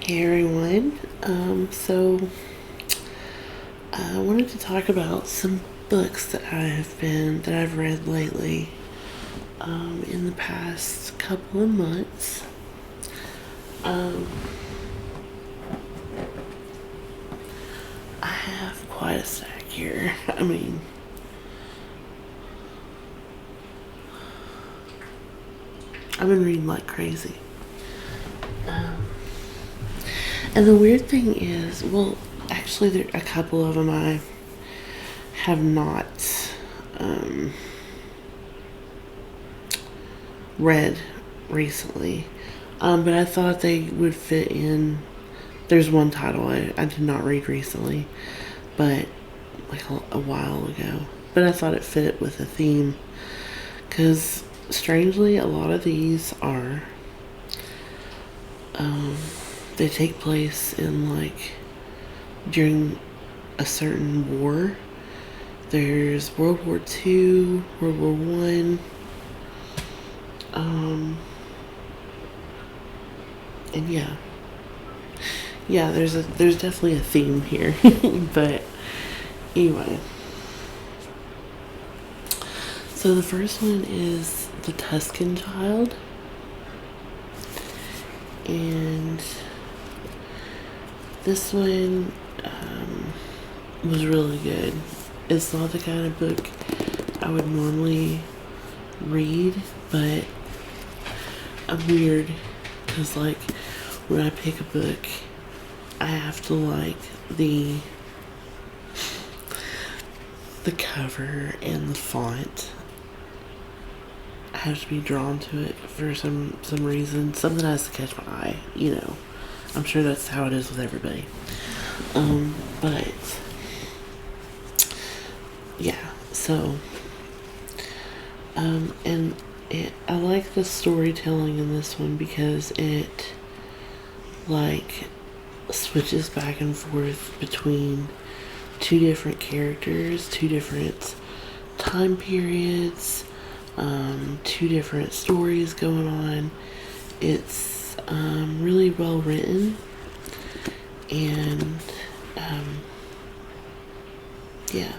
Hey everyone. I wanted to talk about some books that I've read lately. In the past couple of months. Um, I have quite a stack here. I've been reading like crazy. Um, and the weird thing is, well, actually, there a couple of them I have not um, read recently. But I thought they would fit in. There's one title I did not read recently, but like a while ago. But I thought it fit with the theme because strangely, a lot of these are um, they take place in like during a certain war. There's World War II, World War One, and yeah. There's definitely a theme here, but anyway. So the first one is The Tuscan Child, and this one was really good. It's not the kind of book I would normally read, but I'm weird because like when I pick a book, I have to like the cover and the font. I have to be drawn to it for some reason. Something has to catch my eye. I'm sure that's how it is with everybody. But yeah, so and I like the storytelling in this one because it like switches back and forth between two different characters, two different time periods, two different stories going on. It's really well written, and yeah.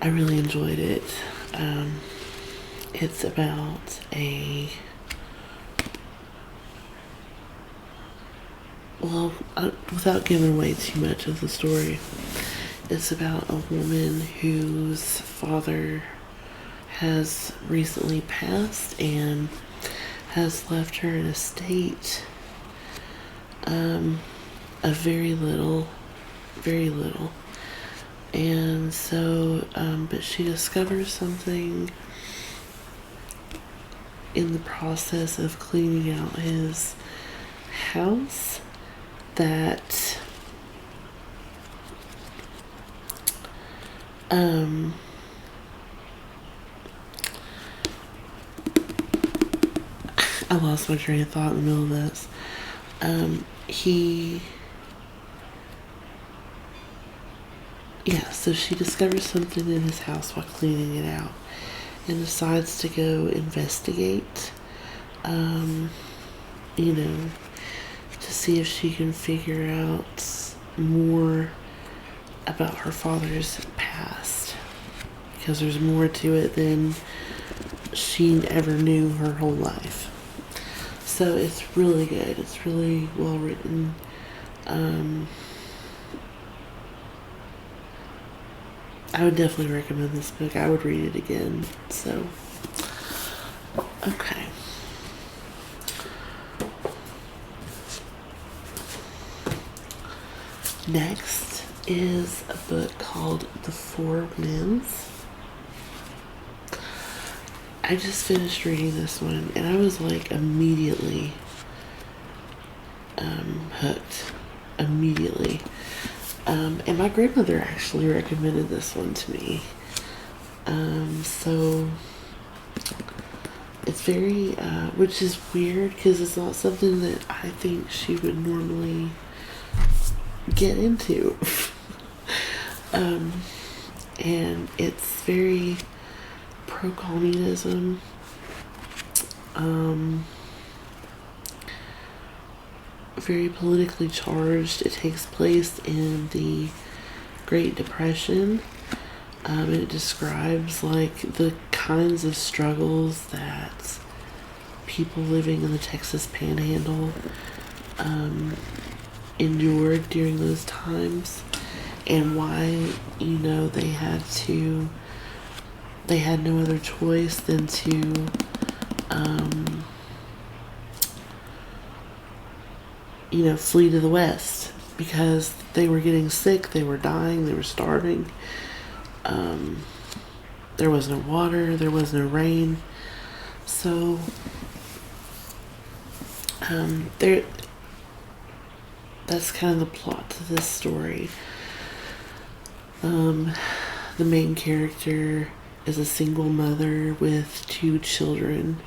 I really enjoyed it. It's about without giving away too much of the story, it's about a woman whose father has recently passed and has left her an estate of very little. And so, but she discovers something in the process of cleaning out his house that I lost my train of thought in the middle of this. He Yeah, so she discovers something in his house while cleaning it out and decides to go investigate, um, you know, to see if she can figure out more about her father's past. Because there's more to it than she ever knew her whole life. So it's really good. It's really well written. Um, I would definitely recommend this book. I would read it again. So, okay. Next is a book called The Four Winds. I just finished reading this one and I was like immediately hooked. Immediately. And my grandmother actually recommended this one to me. So it's very, which is weird because it's not something that I think she would normally get into. And it's very pro communism, very politically charged. It takes place in the Great Depression. It describes like the kinds of struggles that people living in the Texas Panhandle endured during those times, and why they had no other choice than to flee to the West because they were getting sick, they were dying, they were starving. There was no water, there was no rain. So, that's kind of the plot to this story. The main character is a single mother with 2 children.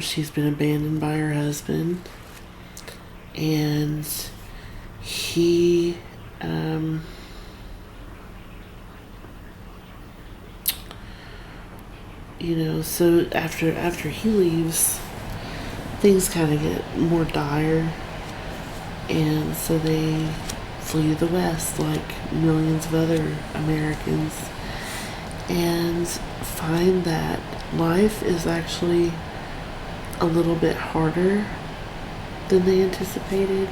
She's been abandoned by her husband, and he, so after he leaves, things kind of get more dire, and so they flee to the West like millions of other Americans, and find that life is actually a little bit harder than they anticipated.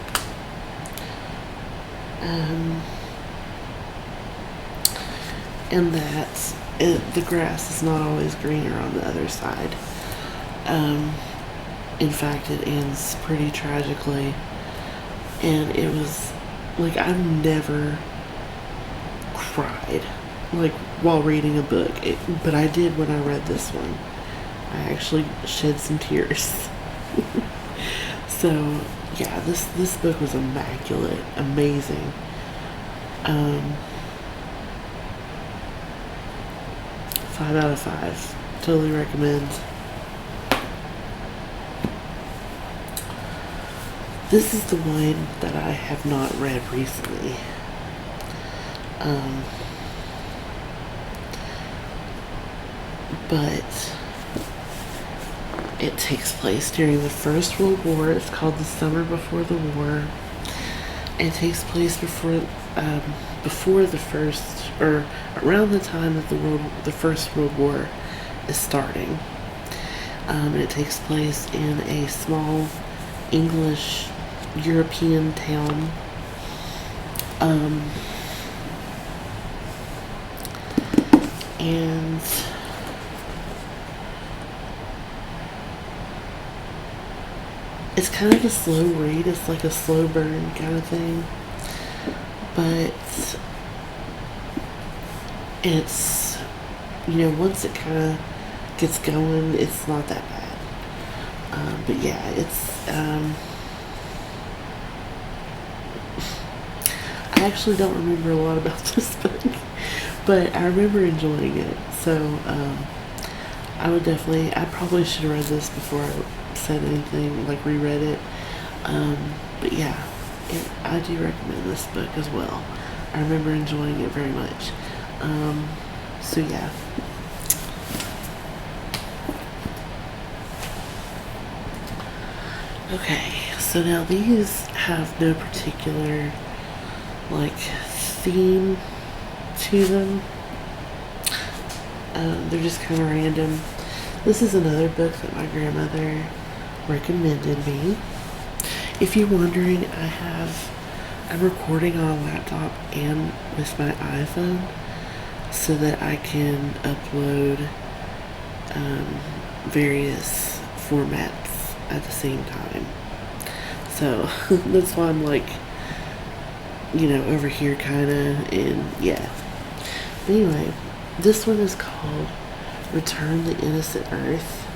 And that the grass is not always greener on the other side. In fact, it ends pretty tragically. And it was like, I've never cried like while reading a book, but I did when I read this one. I actually shed some tears. So yeah, this book was immaculate, amazing. 5 out of 5. Totally recommend. This is the one that I have not read recently. But it takes place during the First World War. It's called The Summer Before the War. It takes place before the first, or around the time that the First World War is starting. And it takes place in a small English European town. And it's kind of a slow read. It's like a slow burn kind of thing. But it's, once it kind of gets going, it's not that bad. But yeah, it's, I actually don't remember a lot about this book, but I remember enjoying it. So, I probably should have read this before I said anything, like reread it. But yeah, I do recommend this book as well. I remember enjoying it very much. So yeah. Okay, so now these have no particular, theme to them. They're just kind of random. This is another book that my grandmother recommended me. If you're wondering, I'm recording on a laptop and with my iPhone so that I can upload various formats at the same time. So that's why I'm over here kinda, and yeah. But anyway, this one is called Return the Innocent Earth.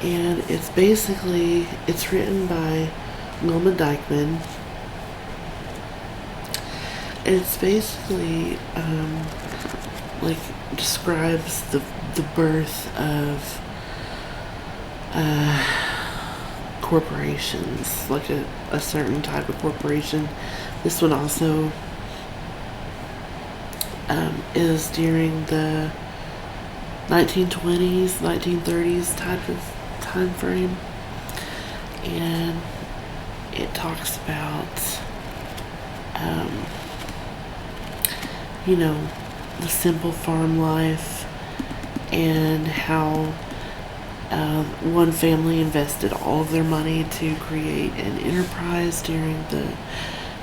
And it's written by Wilma Dykeman. And it's basically, describes the birth of, corporations, like a certain type of corporation. This one also is during the 1920s, 1930s type of time frame. And it talks about, um, you know, the simple farm life and how one family invested all of their money to create an enterprise during the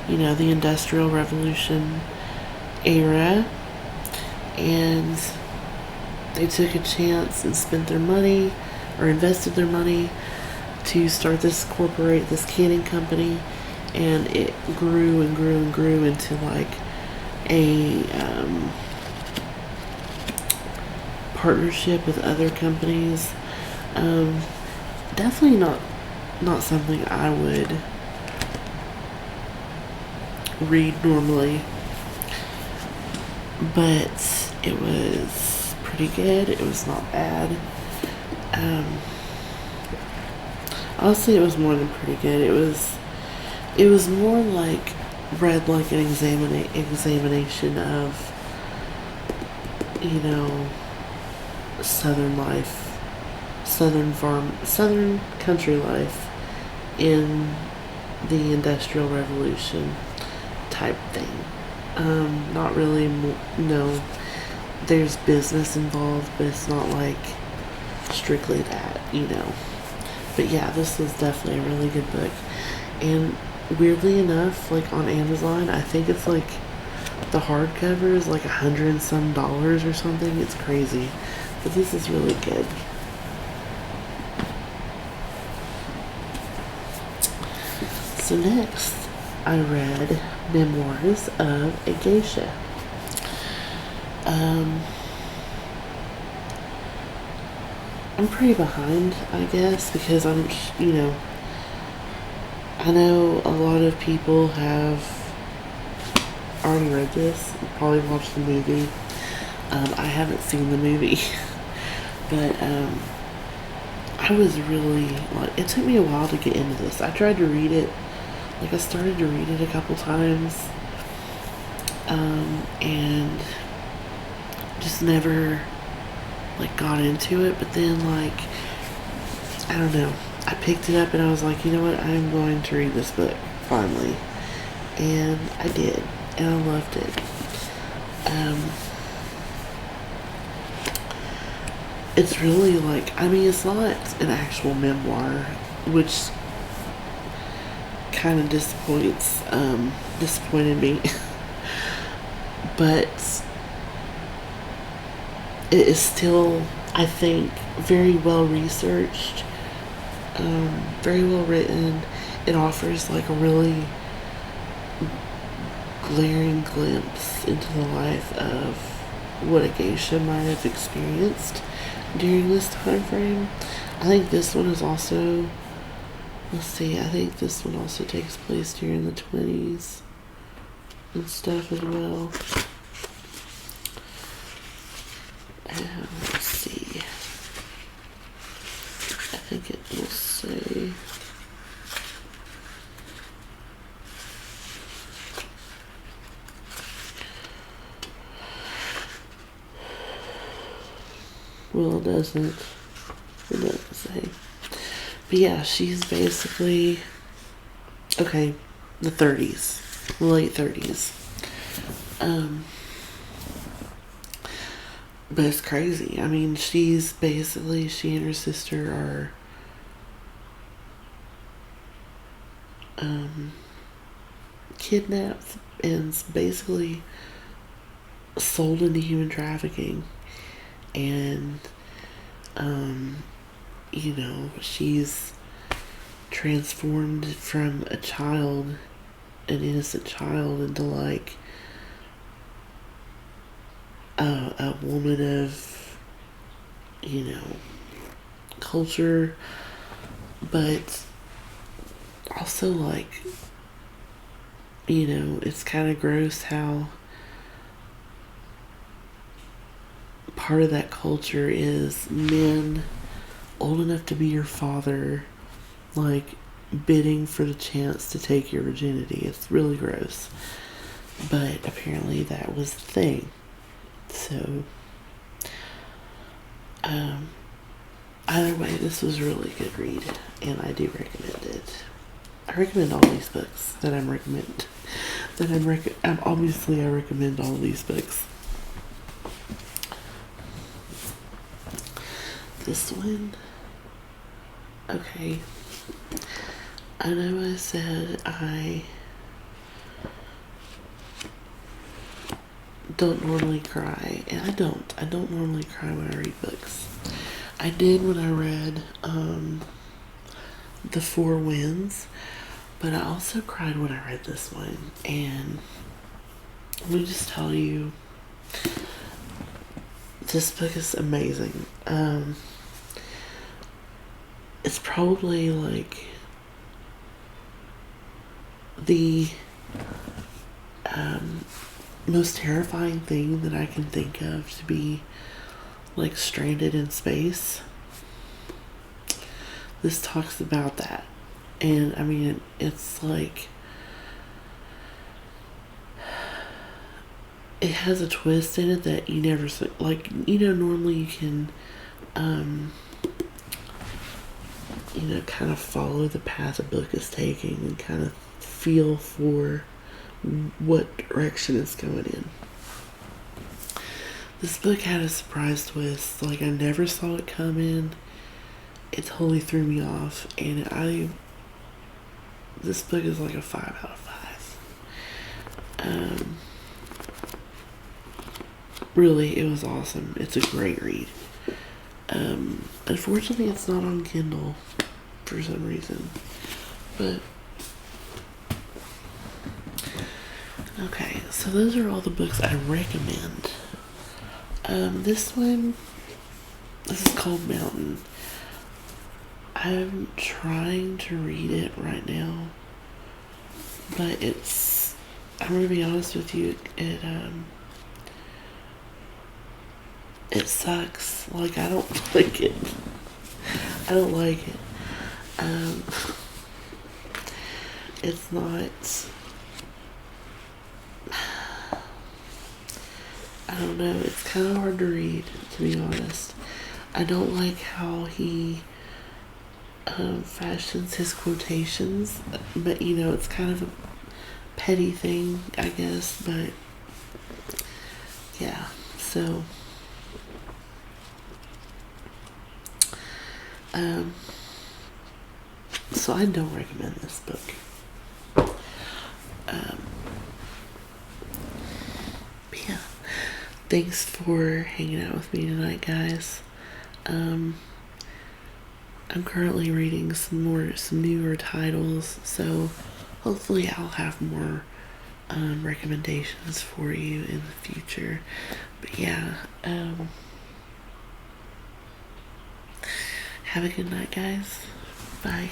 Industrial Revolution era, and they took a chance and spent their money or invested their money to start this canning company, and it grew and grew and grew into like a partnership with other companies. Definitely not something I would read normally, but it was pretty good. It was not bad. Honestly, it was more than pretty good. It was more like read like an examination of, you know, southern life, southern country life in the Industrial Revolution type thing. Not really, no, there's business involved, but it's not like strictly that, you know. But yeah, this is definitely a really good book. And weirdly enough, like on Amazon, I think it's like the hardcover is like $100 and some or something. It's crazy. But this is really good. So next, I read Memoirs of a Geisha. I'm pretty behind, I guess, because I know a lot of people have already read this, probably watched the movie. I haven't seen the movie, but I was really, like, it took me a while to get into this. I tried to read it, like I started to read it a couple times, and just never like got into it. But then, like, I don't know, I picked it up and I was like, you know what, I'm going to read this book finally, and I did, and I loved it. It's really like, I mean, it's not an actual memoir, which kind of disappointed me. But it is still, I think, very well researched, very well written. It offers like a really glaring glimpse into the life of what a geisha might have experienced during this time frame. I think this one is also, let's see, I think this one also takes place during the 20s and stuff as well. Let's see. I think it will say, well, it doesn't say. But yeah, she's basically, okay, the 30s, late 30s. But it's crazy. I mean, she's basically, she and her sister are kidnapped and basically sold into human trafficking. And you know, she's transformed from a child, an innocent child, into like a woman of, you know, culture, but also like, you know, it's kind of gross how part of that culture is men old enough to be your father, like, bidding for the chance to take your virginity. It's really gross. But apparently that was the thing. So, Um, Either way, this was a really good read, and I do recommend it. I recommend all these books that I'm recommend. Obviously I recommend all these books. This one, okay. I know I said I don't normally cry, and I don't normally cry when I read books. I did when I read The Four Winds, but I also cried when I read this one. And let me just tell you, this book is amazing. It's probably like the most terrifying thing that I can think of to be like stranded in space. This talks about that. And I mean, it's like, it has a twist in it that you never see. Like, normally you can, kind of follow the path a book is taking and kind of feel for what direction it's going in. This book had a surprise twist. Like, I never saw it coming. It totally threw me off, and this book is like a 5 out of 5. Really, it was awesome. It's a great read. Unfortunately, it's not on Kindle for some reason, but okay. So those are all the books I recommend. This is called Mountain. I'm trying to read it right now, but I'm gonna be honest with you, it sucks. Like, I don't like it. I don't like it. It's not, I don't know, it's kind of hard to read, to be honest. I don't like how he fashions his quotations, but it's kind of a petty thing, I guess, but yeah, so I don't recommend this book. But yeah, thanks for hanging out with me tonight, guys. I'm currently reading some newer titles, so hopefully I'll have more recommendations for you in the future. But yeah, have a good night, guys. Bye.